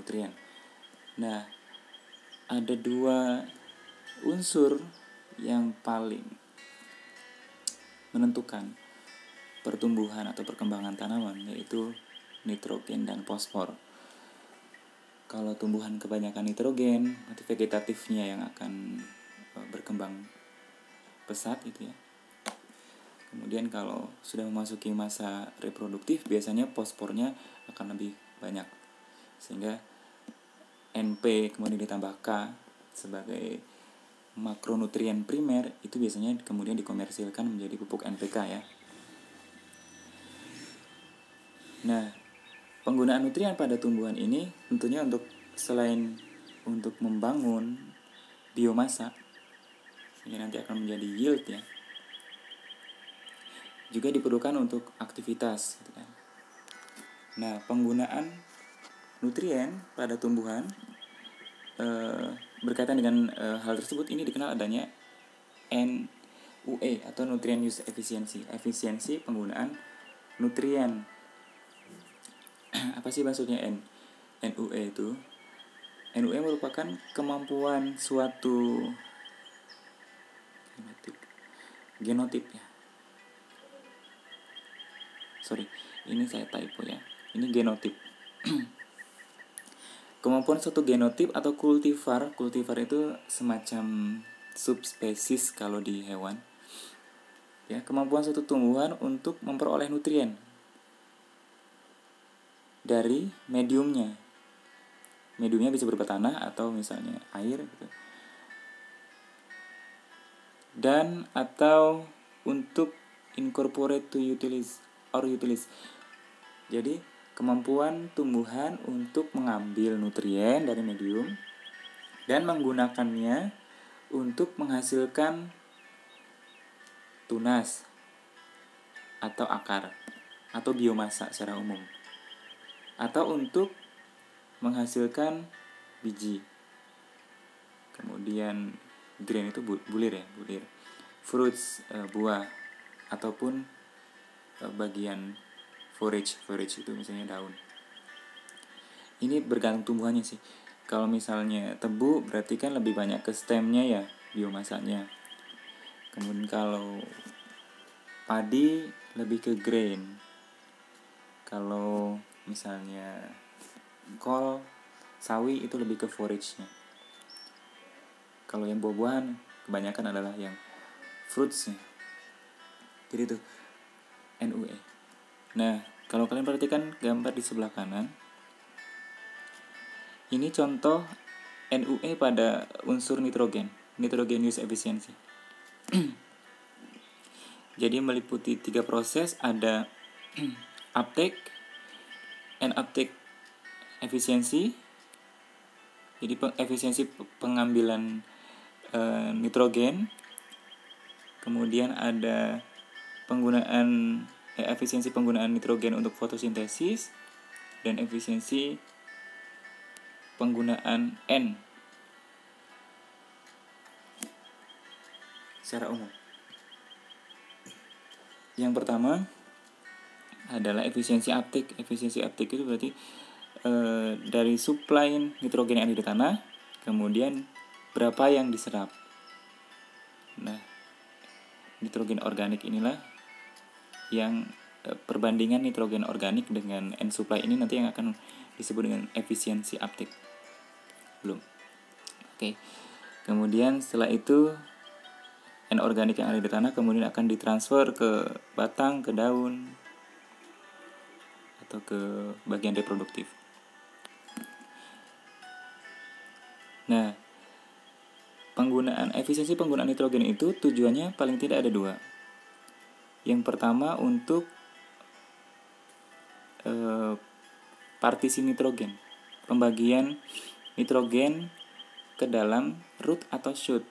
makronutrien. Nah, ada dua unsur yang paling menentukan pertumbuhan atau perkembangan tanaman, yaitu nitrogen dan fosfor. Kalau tumbuhan kebanyakan nitrogen, nanti vegetatifnya yang akan berkembang pesat gitu ya. Kemudian kalau sudah memasuki masa reproduktif, biasanya fosfornya akan lebih banyak, sehingga NP kemudian ditambah K sebagai makronutrien primer, itu biasanya kemudian dikomersilkan menjadi pupuk NPK ya. Nah, penggunaan nutrien pada tumbuhan ini tentunya selain untuk membangun biomasa sehingga nanti akan menjadi yield ya, juga diperlukan untuk aktivitas gitu kan. Nah, penggunaan nutrien pada tumbuhan berkaitan dengan hal tersebut, ini dikenal adanya NUE atau Nutrient Use Efficiency, efisiensi penggunaan nutrien. Apa sih maksudnya NUE itu? NUE merupakan kemampuan suatu genotip ya. Sorry, ini saya typo ya. Ini genotip. Kemampuan suatu genotip atau kultivar itu semacam subspesies kalau di hewan. Ya, kemampuan suatu tumbuhan untuk memperoleh nutrien dari mediumnya. Mediumnya bisa berupa tanah atau misalnya air gitu. Dan atau untuk incorporate to utilize. Jadi kemampuan tumbuhan untuk mengambil nutrien dari medium dan menggunakannya untuk menghasilkan tunas atau akar atau biomasa secara umum, atau untuk menghasilkan biji. Kemudian grain itu bulir, fruits, buah, ataupun bagian forage itu misalnya daun. Ini bergantung tumbuhannya sih. Kalau misalnya tebu berarti kan lebih banyak ke stemnya ya biomasanya. Kemudian kalau padi lebih ke grain. Kalau misalnya kol, sawi itu lebih ke forage-nya. Kalau yang buah-buahan kebanyakan adalah yang fruits-nya. Jadi itu NUE. Nah, kalau kalian perhatikan gambar di sebelah kanan, ini contoh NUE pada unsur nitrogen use efficiency. Jadi meliputi 3 proses, ada uptake and uptake efisiensi. Jadi efisiensi pengambilan nitrogen. Kemudian ada efisiensi penggunaan nitrogen untuk fotosintesis dan efisiensi penggunaan N secara umum. Yang pertama adalah efisiensi uptake. Efisiensi uptake itu berarti dari suplai nitrogen yang ada di tanah, kemudian berapa yang diserap. Nah, nitrogen organik inilah yang perbandingan nitrogen organik dengan N supply ini nanti yang akan disebut dengan efisiensi uptake. Belum. Oke. Kemudian setelah itu N organik yang ada di tanah kemudian akan ditransfer ke batang, ke daun, atau ke bagian reproduktif. Nah, efisiensi penggunaan nitrogen itu tujuannya paling tidak ada 2. Yang pertama untuk partisi nitrogen, pembagian nitrogen ke dalam root atau shoot.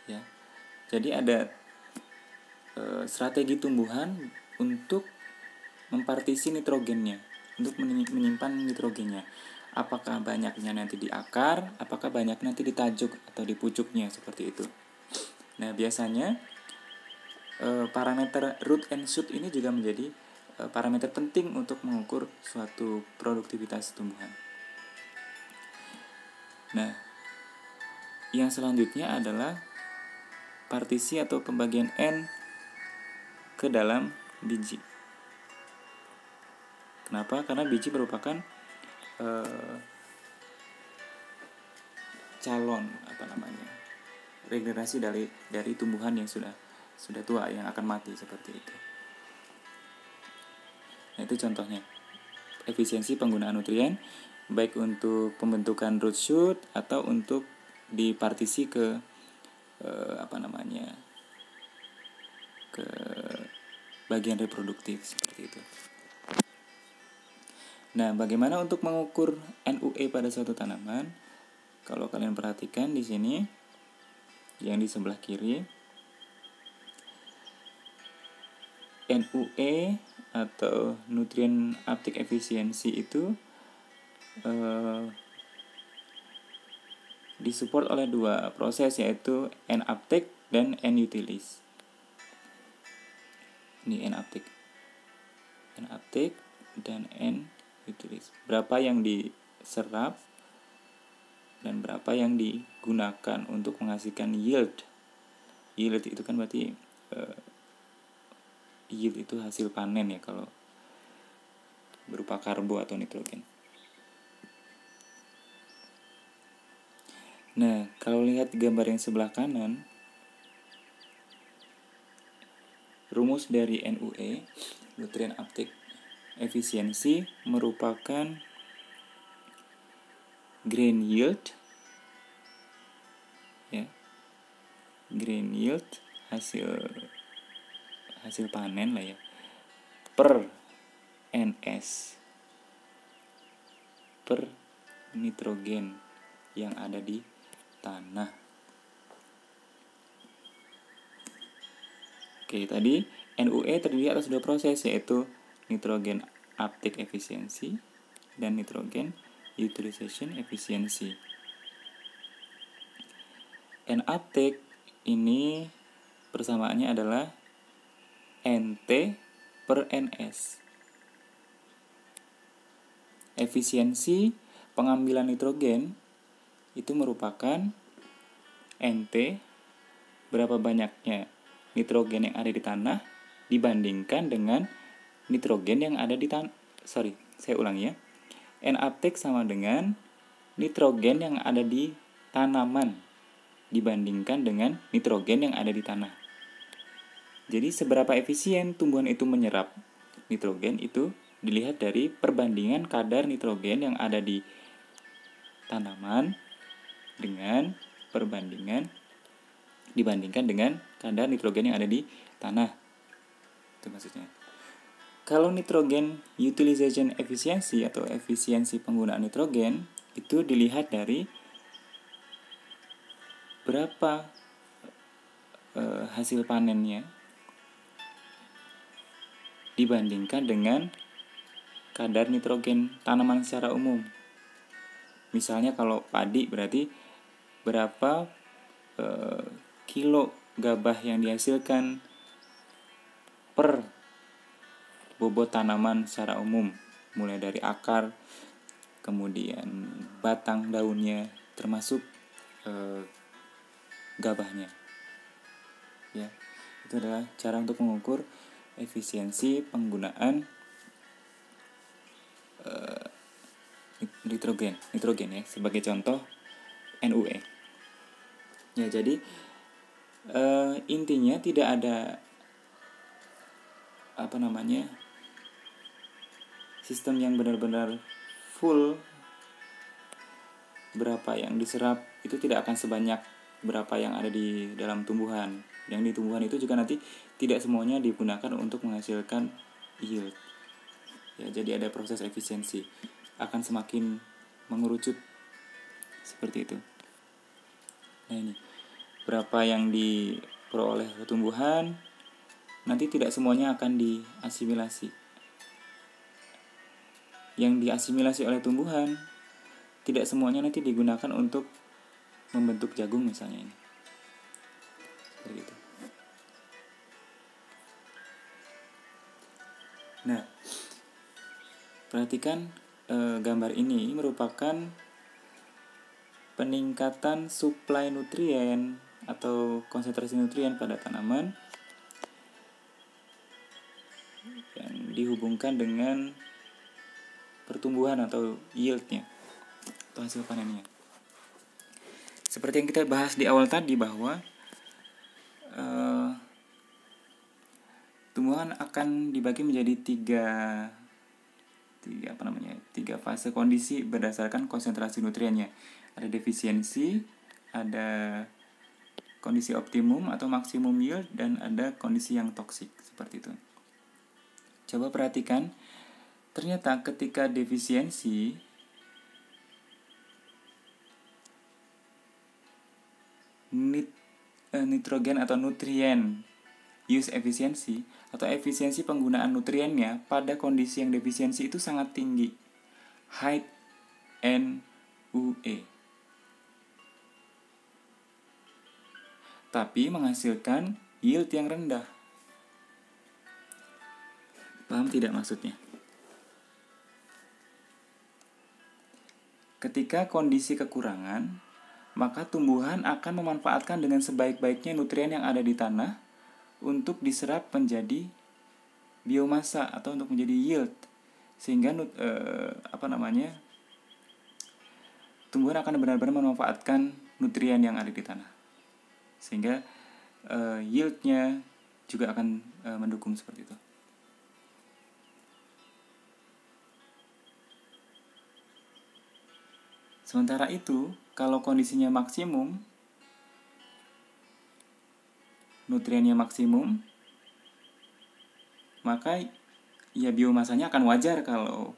Ya, jadi ada strategi tumbuhan untuk mempartisi nitrogennya, untuk menyimpan nitrogennya. Apakah banyaknya nanti di akar, apakah banyak nanti di tajuk atau di pucuknya, seperti itu. Nah, biasanya parameter root and shoot ini juga menjadi parameter penting untuk mengukur suatu produktivitas tumbuhan. Nah, yang selanjutnya adalah partisi atau pembagian N ke dalam biji. Kenapa? Karena biji merupakan calon regenerasi dari tumbuhan yang sudah tua, yang akan mati, seperti itu. Nah, itu contohnya efisiensi penggunaan nutrien, baik untuk pembentukan root shoot atau untuk dipartisi ke ke bagian reproduktif, seperti itu. Nah, bagaimana untuk mengukur NUE pada suatu tanaman? Kalau kalian perhatikan di sini, yang di sebelah kiri, NUE atau nutrient uptake efficiency itu disupport oleh dua proses, yaitu N-uptake dan N-utilize. Ini N-uptake dan N-utilize. Berapa yang diserap dan berapa yang digunakan untuk menghasilkan yield. Yield itu kan berarti yield itu hasil panen ya, kalau berupa karbo atau nitrogen. Nah, kalau lihat gambar yang sebelah kanan, rumus dari NUE, nutrient uptake efficiency, merupakan grain yield, ya, grain yield hasil panen lah ya, per NS, per nitrogen yang ada di tanah. Oke, tadi NUE terdiri atas dua proses, yaitu nitrogen uptake efficiency dan nitrogen utilization efficiency. N-uptake ini persamaannya adalah NT per NS. Efisiensi pengambilan nitrogen itu merupakan NT, berapa banyaknya nitrogen yang ada di tanah dibandingkan dengan nitrogen yang ada di N-uptake sama dengan nitrogen yang ada di tanaman dibandingkan dengan nitrogen yang ada di tanah. Jadi seberapa efisien tumbuhan itu menyerap nitrogen itu dilihat dari perbandingan kadar nitrogen yang ada di tanaman dengan dibandingkan dengan kadar nitrogen yang ada di tanah. Itu maksudnya. Kalau nitrogen utilization efficiency atau efisiensi penggunaan nitrogen itu dilihat dari berapa hasil panennya dibandingkan dengan kadar nitrogen tanaman secara umum. Misalnya kalau padi, berarti berapa kilo gabah yang dihasilkan per bobot tanaman secara umum, mulai dari akar, kemudian batang daunnya, termasuk gabahnya. Ya, itu adalah cara untuk mengukur efisiensi penggunaan nitrogen ya, sebagai contoh NUE. Ya, jadi intinya tidak ada sistem yang benar-benar full. Berapa yang diserap itu tidak akan sebanyak berapa yang ada di dalam tumbuhan. Yang di tumbuhan itu juga nanti tidak semuanya digunakan untuk menghasilkan yield. Ya, jadi ada proses efisiensi, akan semakin mengerucut seperti itu. Nah, ini berapa yang diperoleh tumbuhan, nanti tidak semuanya akan diasimilasi. Yang diasimilasi oleh tumbuhan tidak semuanya nanti digunakan untuk membentuk jagung misalnya ini. Seperti itu. Nah, Perhatikan gambar ini merupakan peningkatan suplai nutrien atau konsentrasi nutrien pada tanaman yang dihubungkan dengan pertumbuhan atau yieldnya atau hasil panennya. Seperti yang kita bahas di awal tadi bahwa tumbuhan akan dibagi menjadi tiga fase kondisi berdasarkan konsentrasi nutriennya. Ada defisiensi, ada kondisi optimum atau maksimum yield, dan ada kondisi yang toksik, seperti itu. Coba perhatikan, ternyata ketika defisiensi nitrogen atau nutrien use efisiensi atau efisiensi penggunaan nutriennya pada kondisi yang defisiensi itu sangat tinggi, high NUE, tapi menghasilkan yield yang rendah. Paham tidak maksudnya? Ketika kondisi kekurangan, maka tumbuhan akan memanfaatkan dengan sebaik-baiknya nutrien yang ada di tanah untuk diserap menjadi biomasa atau untuk menjadi yield, sehingga tumbuhan akan benar-benar memanfaatkan nutrien yang ada di tanah, sehingga yieldnya juga akan mendukung seperti itu. Sementara itu, kalau kondisinya maksimum, nutriennya maksimum, maka ya biomasanya akan wajar kalau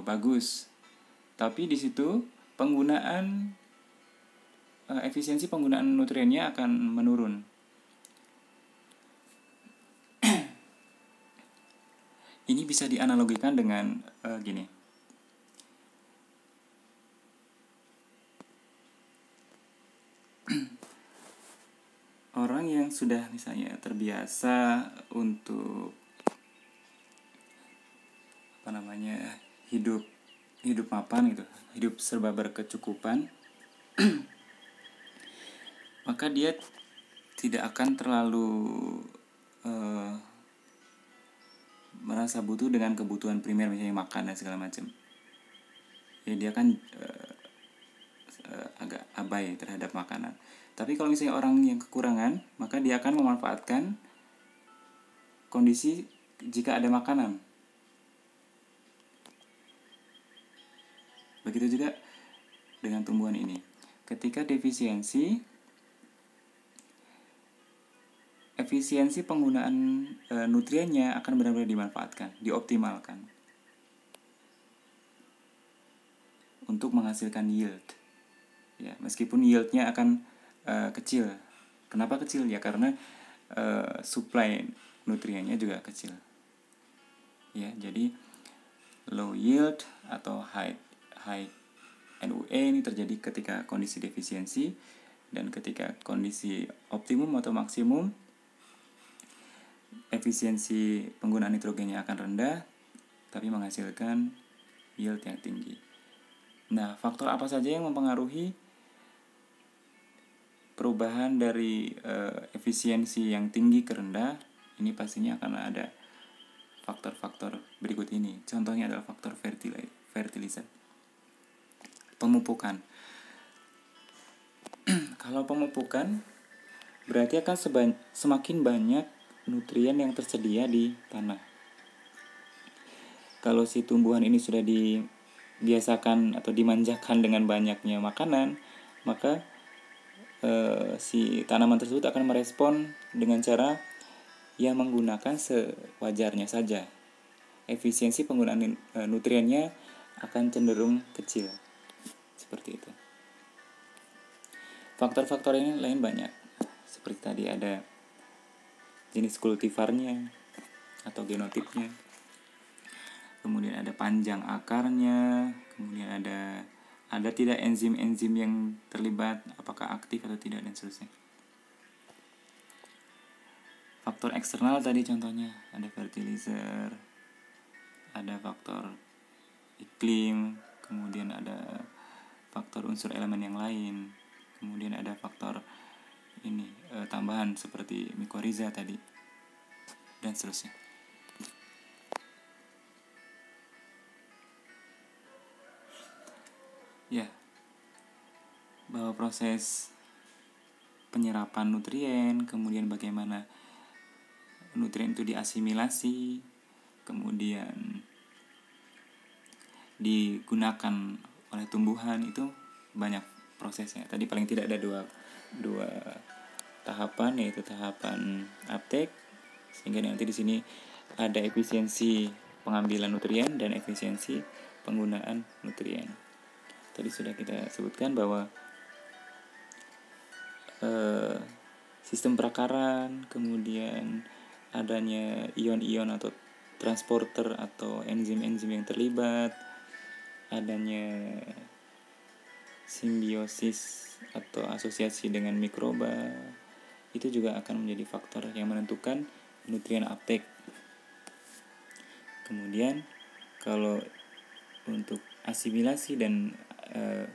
bagus. Tapi di situ efisiensi penggunaan nutriennya akan menurun. Ini bisa dianalogikan dengan gini. Orang yang sudah misalnya terbiasa untuk hidup mapan gitu, hidup serba berkecukupan, maka dia tidak akan terlalu merasa butuh dengan kebutuhan primer, misalnya makan dan segala macam. Ya dia kan agak abai terhadap makanan. Tapi kalau misalnya orang yang kekurangan, maka dia akan memanfaatkan kondisi jika ada makanan. Begitu juga dengan tumbuhan ini. Ketika defisiensi, efisiensi penggunaan nutriennya akan benar-benar dimanfaatkan, dioptimalkan untuk menghasilkan yield. Ya, meskipun yieldnya akan kecil. Kenapa kecil? Ya karena supply nutriennya juga kecil. Ya, jadi low yield atau high NUE ini terjadi ketika kondisi defisiensi, dan ketika kondisi optimum atau maksimum, efisiensi penggunaan nitrogennya akan rendah tapi menghasilkan yield yang tinggi. Nah, faktor apa saja yang mempengaruhi perubahan dari efisiensi yang tinggi ke rendah? Ini pastinya akan ada faktor-faktor berikut ini. Contohnya adalah faktor fertilizer, pemupukan. Kalau pemupukan berarti akan semakin banyak nutrien yang tersedia di tanah. Kalau si tumbuhan ini sudah dibiasakan atau dimanjakan dengan banyaknya makanan, maka si tanaman tersebut akan merespon dengan cara yang menggunakan sewajarnya saja. Efisiensi penggunaan nutriennya akan cenderung kecil. Seperti itu. Faktor-faktor ini lain banyak. Seperti tadi ada jenis kultivarnya atau genotipnya. Kemudian ada panjang akarnya, kemudian ada tidak enzim-enzim yang terlibat, apakah aktif atau tidak, dan seterusnya. Faktor eksternal tadi contohnya ada fertilizer, ada faktor iklim, kemudian ada faktor unsur elemen yang lain, kemudian ada faktor ini tambahan seperti mikoriza tadi, dan seterusnya. Ya, bahwa proses penyerapan nutrien, kemudian bagaimana nutrien itu diasimilasi, kemudian digunakan oleh tumbuhan, itu banyak prosesnya. Tadi paling tidak ada dua tahapan, yaitu tahapan uptake, sehingga nanti di sini ada efisiensi pengambilan nutrien dan efisiensi penggunaan nutrien. Tadi sudah kita sebutkan bahwa sistem perakaran, kemudian adanya ion-ion atau transporter atau enzim-enzim yang terlibat, adanya simbiosis atau asosiasi dengan mikroba, itu juga akan menjadi faktor yang menentukan nutrien uptake. Kemudian kalau untuk asimilasi dan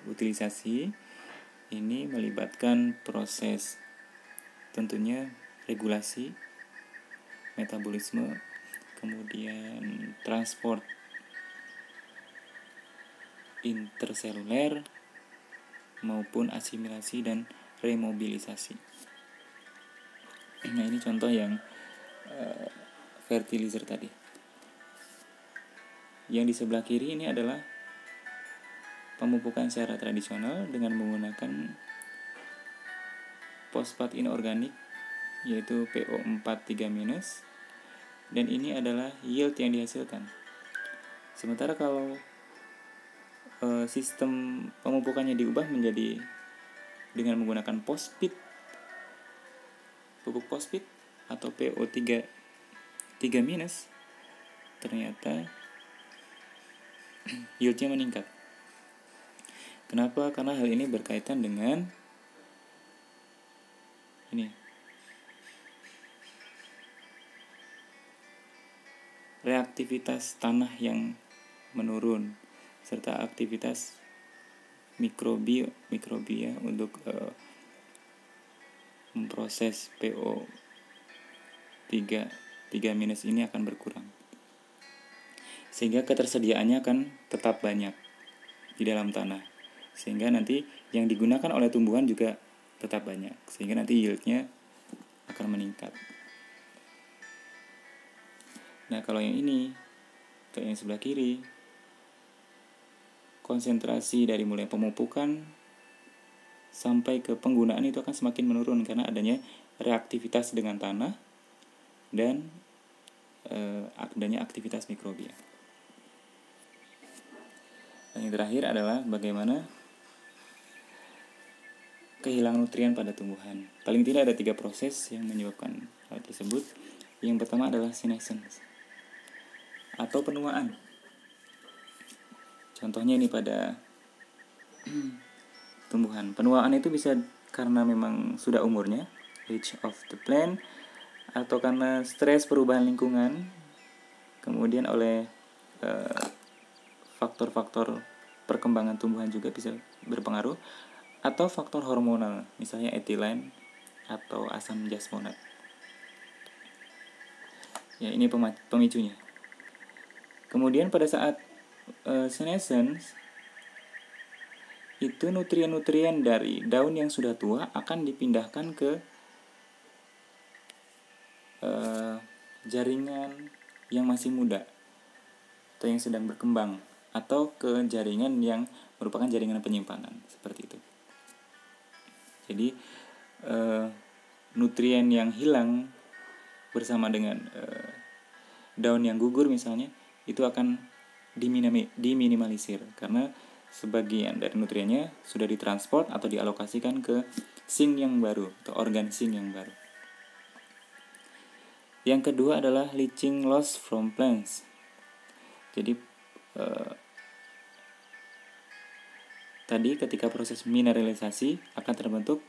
utilisasi, ini melibatkan proses tentunya regulasi, metabolisme, kemudian transport interseluler maupun asimilasi dan remobilisasi. Nah, ini contoh yang fertilizer tadi. Yang di sebelah kiri ini adalah pemupukan secara tradisional dengan menggunakan fosfat inorganik, yaitu PO4 3-, dan ini adalah yield yang dihasilkan. Sementara kalau sistem pemupukannya diubah menjadi dengan menggunakan fosfit, pupuk fosfit atau PO3 ternyata yieldnya meningkat. Kenapa? Karena hal ini berkaitan dengan ini, reaktivitas tanah yang menurun serta aktivitas mikrobia untuk memproses PO3 ini akan berkurang, sehingga ketersediaannya akan tetap banyak di dalam tanah, sehingga nanti yang digunakan oleh tumbuhan juga tetap banyak, sehingga nanti yieldnya akan meningkat. Nah, kalau yang ini, ke yang sebelah kiri, konsentrasi dari mulai pemupukan sampai ke penggunaan itu akan semakin menurun karena adanya reaktivitas dengan tanah dan adanya aktivitas mikrobia. Dan yang terakhir adalah bagaimana kehilangan nutrien pada tumbuhan. Paling tidak ada 3 proses yang menyebabkan hal tersebut. Yang pertama adalah senescence atau penuaan. Contohnya ini pada tumbuhan. Penuaan itu bisa karena memang sudah umurnya, age of the plant, atau karena stres perubahan lingkungan, kemudian oleh faktor-faktor perkembangan tumbuhan juga bisa berpengaruh, atau faktor hormonal, misalnya etilen atau asam jasmonat. Ya, ini pemicunya. Kemudian pada saat senescence, itu nutrien-nutrien dari daun yang sudah tua akan dipindahkan ke jaringan yang masih muda atau yang sedang berkembang, atau ke jaringan yang merupakan jaringan penyimpanan, seperti itu. Jadi nutrien yang hilang bersama dengan daun yang gugur misalnya, itu akan diminimalisir karena sebagian dari nutriennya sudah ditransport atau dialokasikan ke sink yang baru atau organ sink yang baru. Yang kedua adalah leaching loss from plants. Jadi tadi ketika proses mineralisasi akan terbentuk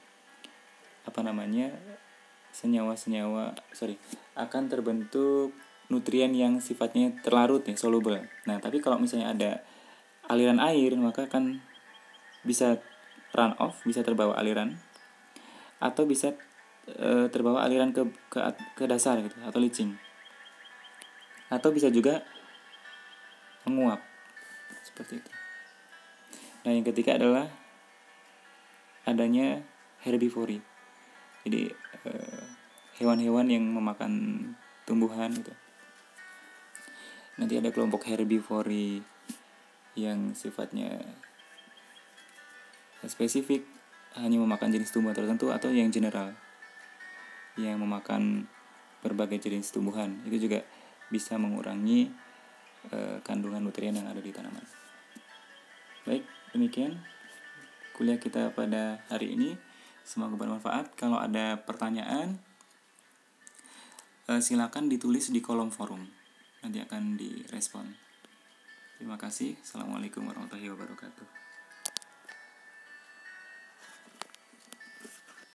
akan terbentuk nutrien yang sifatnya terlarut ya, soluble. Nah, tapi kalau misalnya ada aliran air, maka akan bisa run off, bisa terbawa aliran, atau bisa terbawa aliran ke dasar gitu, atau leaching, atau bisa juga menguap seperti itu. Nah, yang ketiga adalah adanya herbivory. Jadi hewan-hewan yang memakan tumbuhan gitu. Nanti ada kelompok herbivory yang sifatnya spesifik, hanya memakan jenis tumbuhan tertentu, atau yang general, yang memakan berbagai jenis tumbuhan. Itu juga bisa mengurangi kandungan nutrien yang ada di tanaman. Baik, demikian kuliah kita pada hari ini. Semoga bermanfaat. Kalau ada pertanyaan, silakan ditulis di kolom forum. Nanti akan direspon. Terima kasih. Assalamualaikum warahmatullahi wabarakatuh.